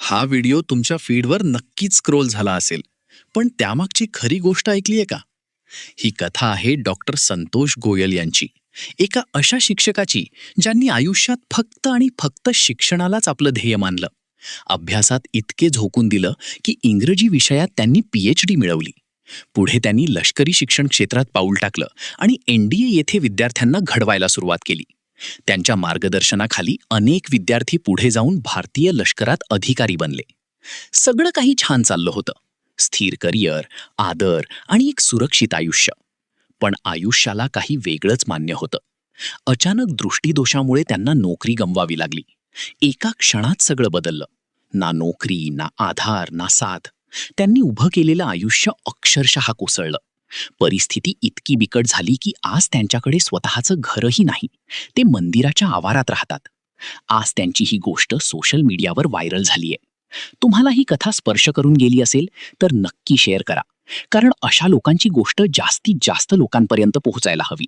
हा व्हिडिओ तुमच्या फीडवर नक्कीच स्क्रोल झाला असेल, पण त्यामागची खरी गोष्ट ऐकली आहे का? ही कथा आहे डॉक्टर संतोष गोयल यांची, एका अशा शिक्षकाची ज्यांनी आयुष्यात फक्त आणि फक्त शिक्षणालाच आपलं ध्येय मानलं. अभ्यासात इतके झोकून दिलं की इंग्रजी विषयात त्यांनी PhD मिळवली. पुढे त्यांनी लष्करी शिक्षण क्षेत्रात पाऊल टाकलं आणि NDA येथे विद्यार्थ्यांना घडवायला सुरुवात केली. त्यांच्या मार्गदर्शनाखाली अनेक विद्यार्थी पुढे जाऊन भारतीय लष्करात अधिकारी बनले. सगळं काही छान चाललं होतं. स्थिर करिअर, आदर आणि एक सुरक्षित आयुष्य. पण आयुष्याला काही वेगळंच मान्य होतं. अचानक दृष्टीदोषामुळे त्यांना नोकरी गमवावी लागली. एका क्षणात सगळं बदललं. ना नोकरी, ना आधार, ना साथ. त्यांनी उभं केलेलं आयुष्य अक्षरशः कोसळलं. परिस्थिती इतकी बिकट झाली की आज त्यांच्याकडे स्वतःचं घरही नाही. ते मंदिराच्या आवारात राहतात. आज त्यांची ही गोष्ट सोशल मीडियावर व्हायरल झालीय. तुम्हाला ही कथा स्पर्श करून गेली असेल तर नक्की शेअर करा, कारण अशा लोकांची गोष्ट जास्तीत जास्त लोकांपर्यंत पोहोचायला हवी.